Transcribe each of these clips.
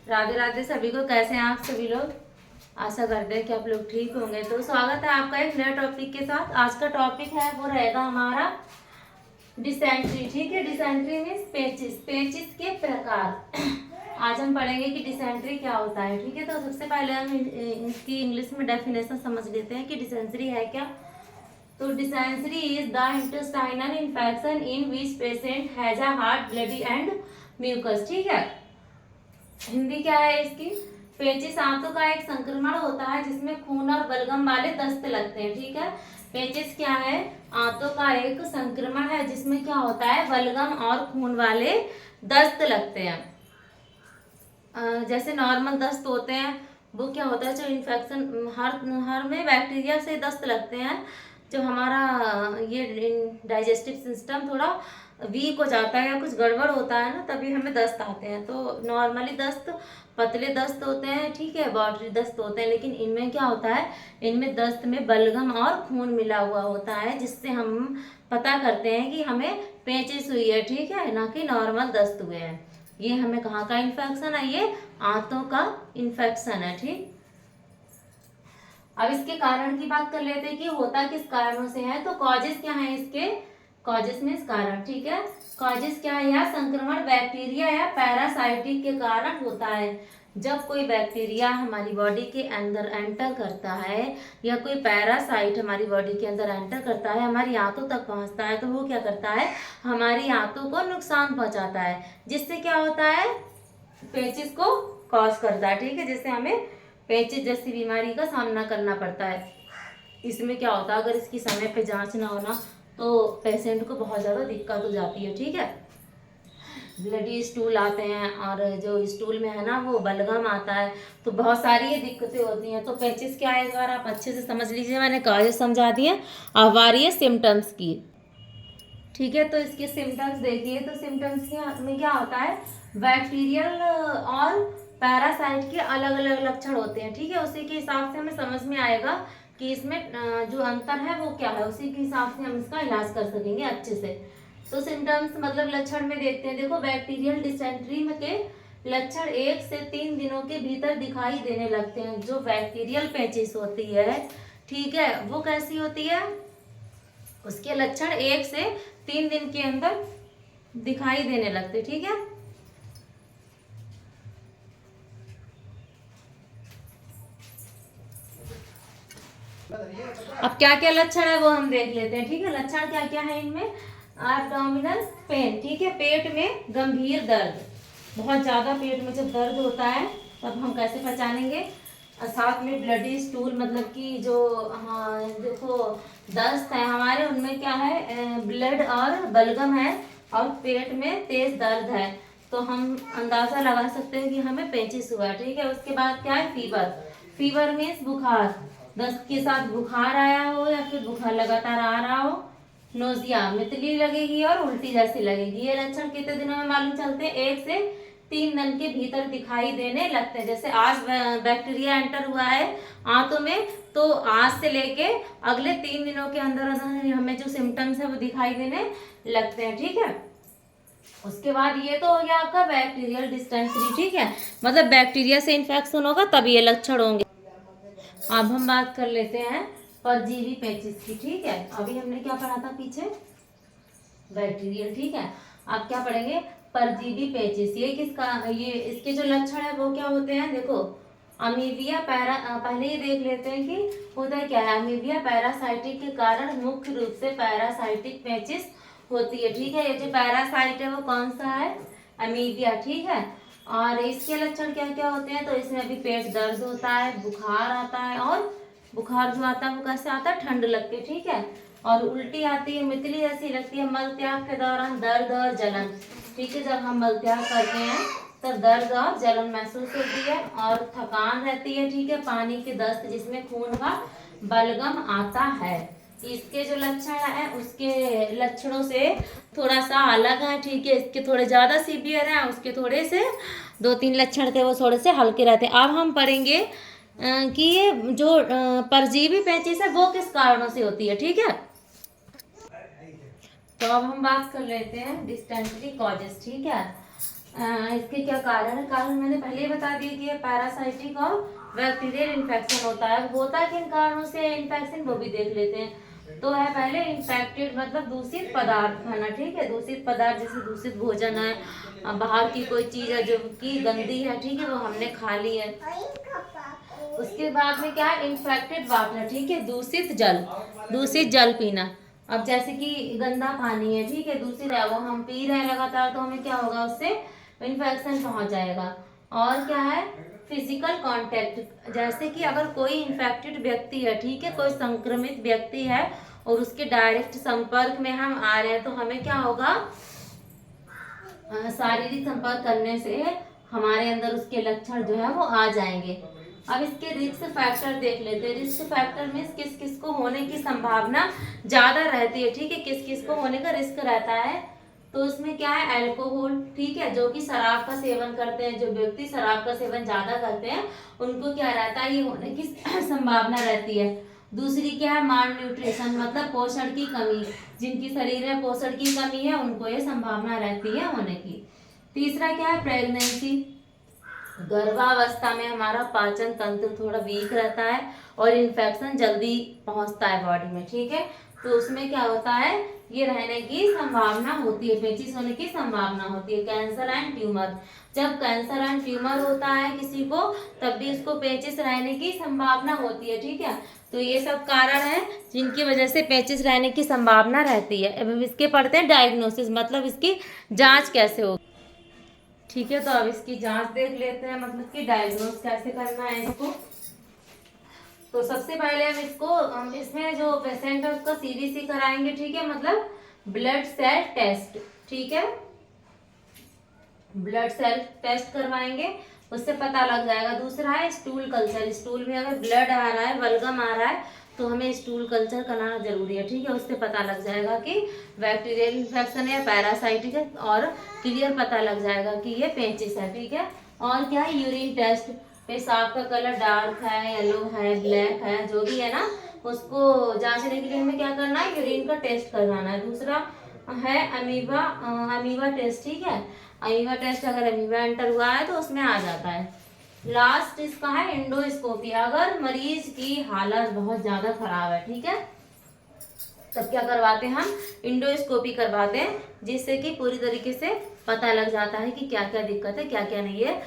राधे राधे सभी को। कैसे हैं आप सभी लोग? आशा करते हैं कि आप लोग ठीक होंगे। तो स्वागत है आपका एक नए टॉपिक के साथ। आज का टॉपिक है वो रहेगा हमारा डिसेंट्री। ठीक है, डिसेंट्री मीन्स पेचिस, पेचिस के प्रकार। आज हम पढ़ेंगे कि डिसेंट्री क्या होता है। ठीक है, तो सबसे पहले हम इसकी इंग्लिश में डेफिनेशन समझ लेते हैं कि डिसेंट्री है क्या। तो dysentery is the intestinal infection in which patient has a heart, bloody and mucus. ठीक है, हिंदी क्या है इसकी? पेचिस आंतों का एक संक्रमण होता है जिसमें खून और बलगम वाले दस्त लगते हैं। ठीक है, पेचिस क्या है? आंतों का एक संक्रमण है जिसमें क्या होता है, बलगम और खून वाले दस्त लगते हैं। जैसे नॉर्मल दस्त होते हैं वो क्या होता है, जो इन्फेक्शन हर हर में बैक्टीरिया से दस्त लगते हैं। जो हमारा ये डाइजेस्टिव सिस्टम थोड़ा वीक हो जाता है या कुछ गड़बड़ होता है ना, तभी हमें दस्त आते हैं। तो नॉर्मली दस्त पतले दस्त होते हैं, ठीक है, वाटरी दस्त होते हैं। लेकिन इनमें क्या होता है, इनमें दस्त में बलगम और खून मिला हुआ होता है, जिससे हम पता करते हैं कि हमें पेचिस हुई है। ठीक है, ना कि नॉर्मल दस्त हुए हैं। ये हमें कहाँ का इन्फेक्शन है, ये आंतों का इन्फेक्शन है। ठीक, अब इसके कारण की बात कर लेते हैं कि होता किस कारणों से है। तो कॉजेस क्या है इसके? कॉजेस मीन्स कारण। ठीक है, कॉजेस क्या है? यह संक्रमण बैक्टीरिया या पैरासाइटिक के कारण होता है। जब कोई बैक्टीरिया हमारी बॉडी के अंदर एंटर करता है या कोई पैरासाइट हमारी बॉडी के अंदर एंटर करता है, हमारी आंतों तक पहुंचता है, तो वो क्या करता है, हमारी आंतों को नुकसान पहुंचाता है, जिससे क्या होता है, पेचिस को कॉज करता है। ठीक है, जिससे हमें पेचिस जैसी बीमारी का सामना करना पड़ता है। इसमें क्या होता है, अगर इसकी समय पे जांच ना होना तो पेशेंट को बहुत ज़्यादा दिक्कत हो जाती है। ठीक है, ब्लडी स्टूल आते हैं और जो स्टूल में है ना वो बलगम आता है, तो बहुत सारी ये दिक्कतें होती हैं। तो पेचिस क्या है, एक बार आप अच्छे से समझ लीजिए, मैंने कॉजेस समझा दिए। अब बारी है सिम्टम्स की। ठीक है, तो इसके सिम्टम्स देखिए। तो सिम्टम्स में क्या होता है, बैक्टीरियल और पैरासाइट के अलग अलग लक्षण होते हैं। ठीक है, उसी के हिसाब से हमें समझ में आएगा कि इसमें जो अंतर है वो क्या है, उसी के हिसाब से हम इसका इलाज कर सकेंगे अच्छे से। तो सिम्टम्स मतलब लक्षण में देखते हैं। देखो, बैक्टीरियल डिसेंट्री में के लक्षण 1 से 3 दिनों के भीतर दिखाई देने लगते हैं। जो बैक्टीरियल पेचिस होती है, ठीक है, वो कैसी होती है, उसके लक्षण 1 से 3 दिन के अंदर दिखाई देने लगते। ठीक है, अब क्या क्या लक्षण है वो हम देख लेते हैं। ठीक है, लक्षण क्या क्या है इनमें? एब्डोमिनल पेन, ठीक है, पेट में गंभीर दर्द, बहुत ज्यादा पेट में जब दर्द होता है तब हम कैसे पहचानेंगे। और साथ में ब्लडी स्टूल, मतलब कि जो, हाँ देखो, दस्त है हमारे, उनमें क्या है, ब्लड और बलगम है, और पेट में तेज दर्द है, तो हम अंदाजा लगा सकते हैं कि हमें पेचिस हुआ है। ठीक है, उसके बाद क्या है, फीवर। फीवर मीन्स बुखार, दस्त के साथ बुखार आया हो या फिर बुखार लगातार आ रहा हो। नोजिया, मितली लगेगी और उल्टी जैसी लगेगी। ये लक्षण कितने दिनों में मालूम चलते हैं? 1 से 3 दिन के भीतर दिखाई देने लगते हैं। जैसे आज बैक्टीरिया एंटर हुआ है आंतों में, तो आज से लेके अगले 3 दिनों के अंदर अंदर हमें जो सिम्टम्स है वो दिखाई देने लगते हैं। ठीक है, उसके बाद ये तो हो गया आपका बैक्टीरियल डिसेंट्री। ठीक है, मतलब बैक्टीरिया से इन्फेक्शन होगा तब ये लक्षण होंगे। अब हम बात कर लेते हैं परजीवी पेचिस की। ठीक है, अभी हमने क्या पढ़ा था पीछे, बैक्टीरियल। ठीक है, अब क्या पढ़ेंगे, परजीवी पेचिस। ये किसका, ये इसके जो लक्षण है वो क्या होते हैं, देखो, अमीबिया पैरा, पहले ये देख लेते हैं कि होता क्या है। अमीबिया पैरासाइटिक के कारण मुख्य रूप से पैरासाइटिक पेचिस होती है। ठीक है, ये जो पैरासाइट है वो कौन सा है, अमीबिया। ठीक है, और इसके लक्षण क्या क्या होते हैं, तो इसमें भी पेट दर्द होता है, बुखार आता है, और बुखार जो आता है वो कैसे आता है, ठंड लग के। ठीक है, और उल्टी आती है, मितली जैसी लगती है। मल त्याग के दौरान दर्द और जलन। ठीक है, जब हम मल त्याग करते हैं तब दर्द और जलन महसूस होती है, और थकान रहती है। ठीक है, पानी के दस्त जिसमें खून का बलगम आता है। इसके जो लक्षण है उसके लक्षणों से थोड़ा सा अलग है। ठीक है, इसके थोड़े ज्यादा सीवियर हैं, उसके थोड़े से 2-3 लक्षण थे वो थोड़े से हल्के रहते हैं। अब हम पढ़ेंगे कि ये जो परजीवी पेचिस है वो किस कारणों से होती है। ठीक है, तो अब हम बात कर लेते हैं डिसेंट्री कॉजेस। ठीक है, इसके क्या कारण है? कारण मैंने पहले ही बता दिया कि ये पैरासाइटिक और बैक्टीरियल इन्फेक्शन होता है। होता किन कारणों से इन्फेक्शन वो भी देख लेते हैं। तो है पहले इन्फेक्टेड मतलब दूषित पदार्थ खाना, ठीक है। दूषित पदार्थ जैसे दूषित भोजन है, बाहर की कोई चीज है जो कि गंदी है, ठीक है, वो हमने खा ली है। उसके बाद में क्या है, इन्फेक्टेड वाटर, ठीक है, दूषित जल पीना। अब जैसे कि गंदा पानी है, ठीक है, दूषित है, वो हम पी रहे हैं लगातार, तो हमें क्या होगा, उससे इन्फेक्शन पहुंच जाएगा। और क्या है, फिजिकल कांटेक्ट, जैसे कि अगर कोई इन्फेक्टेड व्यक्ति है, ठीक है, कोई संक्रमित व्यक्ति है और उसके डायरेक्ट संपर्क में हम आ रहे हैं, तो हमें क्या होगा, शारीरिक संपर्क करने से हमारे अंदर उसके लक्षण जो है वो आ जाएंगे। अब इसके रिस्क फैक्टर देख लेते हैं। रिस्क फैक्टर में किस किस को होने की संभावना ज्यादा रहती है, ठीक है, किस किस को होने का रिस्क रहता है। तो उसमें क्या है, अल्कोहल, ठीक है, जो कि शराब का सेवन करते हैं, जो व्यक्ति शराब का सेवन ज्यादा करते हैं उनको क्या रहता है, ये होने की संभावना रहती है। दूसरी क्या है, माल न्यूट्रिशन मतलब पोषण की कमी, जिनकी शरीर में पोषण की कमी है उनको ये संभावना रहती है होने की। तीसरा क्या है, प्रेगनेंसी, गर्भावस्था में हमारा पाचन तंत्र थोड़ा वीक रहता है और इन्फेक्शन जल्दी पहुंचता है बॉडी में, ठीक है, तो उसमें क्या होता है, ये रहने की संभावना होती है, पेचिस होने की संभावना होती है। कैंसर एंड ट्यूमर, जब कैंसर एंड ट्यूमर होता है किसी को, तब भी उसको पेचिस रहने की संभावना होती है, ठीक है। तो ये सब कारण है जिनकी वजह से पेचिस रहने की संभावना रहती है। अब इसके पढ़ते हैं डायग्नोसिस, मतलब इसकी जांच कैसे होगी, ठीक है। तो अब इसकी जांच देख लेते हैं, मतलब कि डायग्नोस कैसे करना है इसको। तो सबसे पहले हम इसमें जो पेशेंट है उसका सीबीसी कराएंगे, ठीक है, मतलब ब्लड सेल टेस्ट, ठीक है, ब्लड सेल टेस्ट करवाएंगे, उससे पता लग जाएगा। दूसरा है स्टूल कल्चर, स्टूल में अगर ब्लड आ रहा है, बलगम आ रहा है, तो हमें स्टूल कल्चर कराना जरूरी है, ठीक है, उससे पता लग जाएगा कि बैक्टीरियल इन्फेक्शन है या पैरासाइटिक है, और क्लियर पता लग जाएगा कि ये पेचिस है, ठीक है। और क्या है, यूरिन टेस्ट, पेशाब का कलर डार्क है, येलो है, ब्लैक है, जो भी है ना, उसको जांचने के लिए हमें क्या करना है, यूरिन का टेस्ट करवाना है। दूसरा है अमीबा टेस्ट, ठीक है, अमीबा टेस्ट, अगर अमीबा एंटर हुआ है तो उसमें आ जाता है। लास्ट इसका है इंडोस्कोपी, अगर मरीज की हालत बहुत ज्यादा खराब है, ठीक है, तब क्या करवाते हैं हम, इंडोस्कोपी करवाते हैं, जिससे कि पूरी तरीके से पता लग जाता है कि क्या क्या दिक्कत है, क्या क्या नहीं है।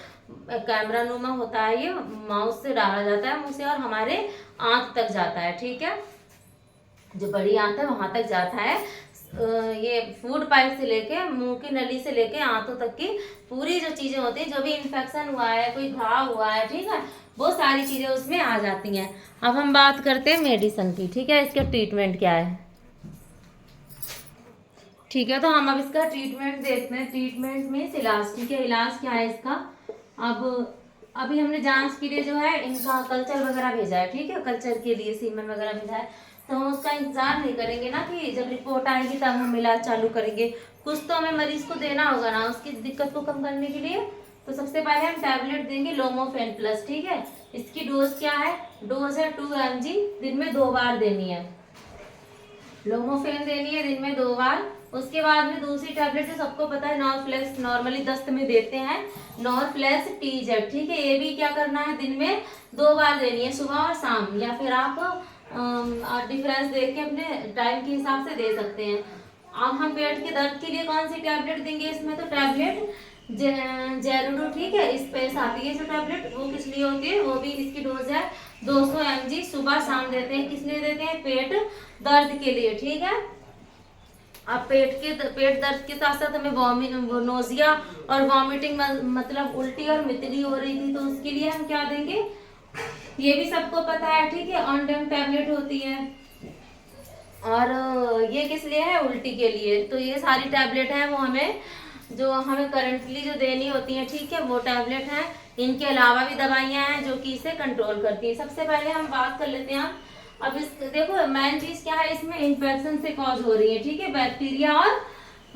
कैमरा नुमा होता है, ये माउस से डाला जाता है मुंह से और हमारे आंख तक जाता है, ठीक है, जो बड़ी आंत है वहां तक जाता है। ये फूड पाइप से लेके मुंह की नली से लेके आंतों तक की पूरी जो चीजें होती है, जो भी इन्फेक्शन हुआ है, कोई घाव हुआ है, ठीक है, वो सारी चीजें उसमें आ जाती हैं। अब हम बात करते हैं मेडिसिन की, ठीक है, इसका ट्रीटमेंट क्या है, ठीक है। तो हम अब इसका ट्रीटमेंट देखते हैं। ट्रीटमेंट में इलाज, ठीक है, इलाज क्या है इसका। अब अभी हमने जांच के लिए जो है इनका कल्चर वगैरह भेजा है, ठीक है, कल्चर के लिए सीमन वगैरह भेजा है, तो हम उसका इंतजार नहीं करेंगे ना कि जब रिपोर्ट आएगी तब हम इलाज चालू करेंगे। कुछ तो हमें मरीज को देना होगा ना उसकी दिक्कत को कम करने के लिए। तो सबसे पहले हम टैबलेट देंगे लोमोफेन प्लस, ठीक है, इसकी डोज क्या है, डोज है 2 mg, दिन में 2 बार देनी है, लोमोफेन देनी है दिन में 2 बार। उसके बाद में दूसरी टैबलेट जो सबको पता है नॉर्फ्लेक्स, नॉर्मली दस्त में देते हैं, नॉर्फ्लेक्स TZ, ठीक है, ये भी क्या करना है, दिन में 2 बार देनी है, सुबह और शाम, या फिर आप डिफरेंस देख के अपने टाइम के हिसाब से दे सकते हैं। अब हम पेट के दर्द के लिए कौन सी टैबलेट देंगे, इसमें तो टैबलेट जेरुडो, ठीक है, स्पेस आती है जो टैबलेट, वो किस लिए होती है, वो भी इसकी डोज है 200 mg, सुबह शाम देते हैं। किस लिए देते हैं, पेट दर्द के लिए, ठीक है। अब पेट दर्द के साथ साथ हमें नोजिया और वॉमिटिंग मतलब उल्टी और मितली हो रही थी, तो उसके लिए हम क्या देंगे, ये भी सबको पता है, ठीक है, ऑनडेम टैबलेट होती है। और ये किस लिए है, उल्टी के लिए। तो ये सारी टैबलेट है वो हमें करंटली जो देनी होती है, ठीक है, वो टैबलेट है। इनके अलावा भी दवाइयां हैं जो कि इसे कंट्रोल करती है। सबसे पहले हम बात कर लेते हैं। अब इस देखो मेन चीज क्या है, इसमें इन्फेक्शन से कॉज हो रही है, ठीक है,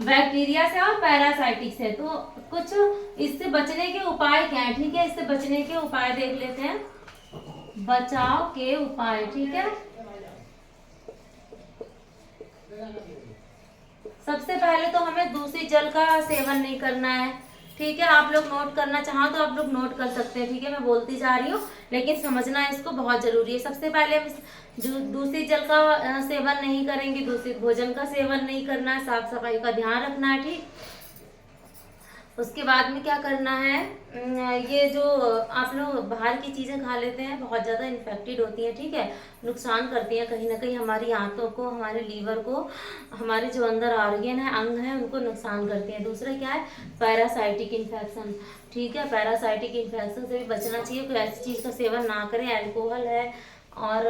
बैक्टीरिया से और पैरासाइटिक से। तो कुछ इससे बचने के उपाय क्या है, ठीक है, इससे बचने के उपाय देख लेते हैं, बचाव के उपाय, ठीक है। सबसे पहले तो हमें दूषित जल का सेवन नहीं करना है, ठीक है, आप लोग नोट करना चाहो तो आप लोग नोट कर सकते हैं, ठीक है। मैं बोलती जा रही हूँ लेकिन समझना इसको बहुत जरूरी है। सबसे पहले हम जो दूषित जल का सेवन नहीं करेंगे, दूषित भोजन का सेवन नहीं करना है, साफ सफाई का ध्यान रखना है, ठीक। उसके बाद में क्या करना है, ये जो आप लोग बाहर की चीज़ें खा लेते हैं बहुत ज़्यादा इन्फेक्टेड होती हैं, ठीक है, नुकसान करती हैं कहीं ना कहीं हमारी आंतों को, हमारे लीवर को, हमारे जो अंदर ऑर्गन है, अंग है, उनको नुकसान करती हैं। दूसरा क्या है, पैरासाइटिक इन्फेक्शन, ठीक है, पैरासाइटिक इन्फेक्शन से भी बचना चाहिए। कोई ऐसी चीज़ का सेवन ना करें, अल्कोहल है और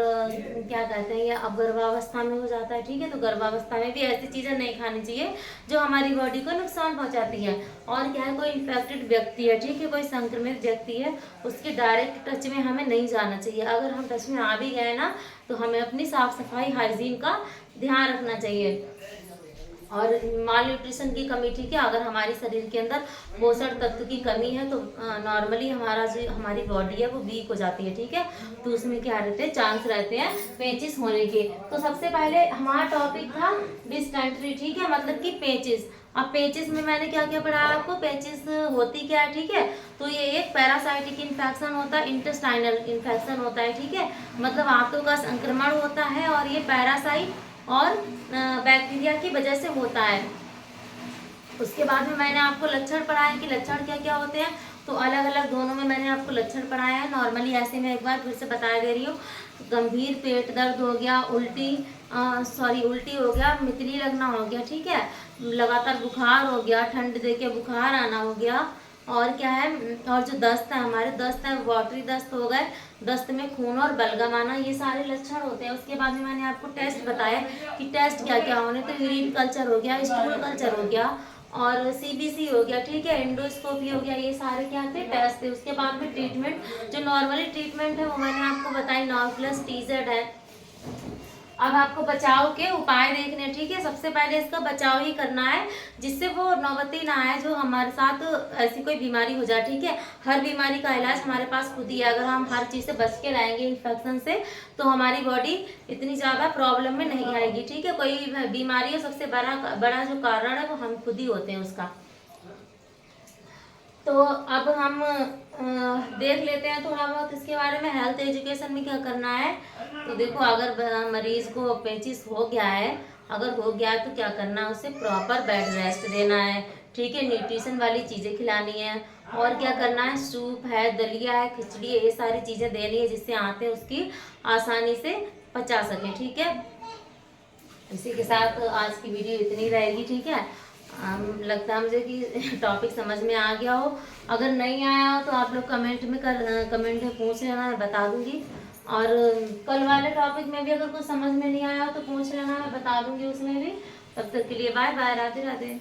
क्या कहते हैं, ये अब गर्भावस्था में हो जाता है, ठीक है, तो गर्भावस्था में भी ऐसी चीज़ें नहीं खानी चाहिए जो हमारी बॉडी को नुकसान पहुंचाती है। और क्या है, कोई इन्फेक्टेड व्यक्ति है, ठीक है, कोई संक्रमित व्यक्ति है, उसके डायरेक्ट टच में हमें नहीं जाना चाहिए। अगर हम टच में आ भी गए ना तो हमें अपनी साफ सफाई, हाइजीन का ध्यान रखना चाहिए। और माल न्यूट्रिशन की कमी, ठीक है, अगर हमारे शरीर के अंदर पोषण तत्व की कमी है तो नॉर्मली हमारा जो हमारी बॉडी है वो वीक हो जाती है, ठीक है, तो उसमें क्या रहते हैं, चांस रहते हैं पेचिस होने के। तो सबसे पहले हमारा टॉपिक था डिस्टेंट्री, ठीक है, मतलब कि पेचिस। अब पेचिस में मैंने क्या क्या पढ़ाया आपको, पेचिस होती क्या है, ठीक है, तो ये एक पैरासाइटिक इन्फेक्शन होता है, इंटेस्टाइनल इन्फेक्शन होता है, ठीक है, मतलब आंतों का संक्रमण होता है और ये पैरासाइट और बैक्टीरिया की वजह से होता है। उसके बाद में मैंने आपको लक्षण पढ़ाए कि लक्षण क्या क्या होते हैं, तो अलग अलग दोनों में मैंने आपको लक्षण पढ़ाया है। नॉर्मली ऐसे मैं एक बार फिर से बता दे रही हूँ, गंभीर पेट दर्द हो गया, उल्टी हो गया, मितली लगना हो गया, ठीक है, लगातार बुखार हो गया, ठंड देके बुखार आना हो गया, और क्या है, और जो दस्त है, हमारे दस्त है, वाटरी दस्त हो गए, दस्त में खून और बलगम आना, ये सारे लक्षण होते हैं। उसके बाद में मैंने आपको टेस्ट बताया कि टेस्ट क्या क्या होने, तो यूरिन कल्चर हो गया, स्टूल कल्चर हो गया और सीबीसी हो गया, ठीक है, एंडोस्कोपी हो गया, ये सारे क्या थे, टेस्ट थे। उसके बाद में ट्रीटमेंट, जो नॉर्मली ट्रीटमेंट है वो मैंने आपको बताई, नॉर्प्लस टीजेड है। अब आपको बचाव के उपाय देखने, ठीक है, सबसे पहले इसका बचाव ही करना है जिससे वो नौबती ना आए जो हमारे साथ ऐसी कोई बीमारी हो जाए, ठीक है। हर बीमारी का इलाज हमारे पास खुद ही है। अगर हम हर चीज़ से बच के रहेंगे इन्फेक्शन से तो हमारी बॉडी इतनी ज़्यादा प्रॉब्लम में नहीं आएगी, ठीक है। कोई बीमारी है, सबसे बड़ा जो कारण है वो हम खुद ही होते हैं उसका। तो अब हम देख लेते हैं थोड़ा बहुत इसके बारे में, हेल्थ एजुकेशन में क्या करना है। तो देखो, अगर मरीज को पेचिस हो गया है, अगर हो गया है तो क्या करना है, उसे प्रॉपर बेड रेस्ट देना है, ठीक है, न्यूट्रिशन वाली चीज़ें खिलानी है, और क्या करना है, सूप है, दलिया है, खिचड़ी है, ये सारी चीज़ें देनी है जिससे आंतें उसकी आसानी से पचा सकें, ठीक है। इसी के साथ आज की वीडियो इतनी रहेगी, ठीक है। लगता है मुझे कि टॉपिक समझ में आ गया हो। अगर नहीं आया हो तो आप लोग कमेंट में पूछ लेना, मैं बता दूंगी। और कल वाले टॉपिक में भी अगर कुछ समझ में नहीं आया हो तो पूछ लेना, मैं बता दूंगी उसमें भी। तब तक के लिए बाय बाय, राधे राधे।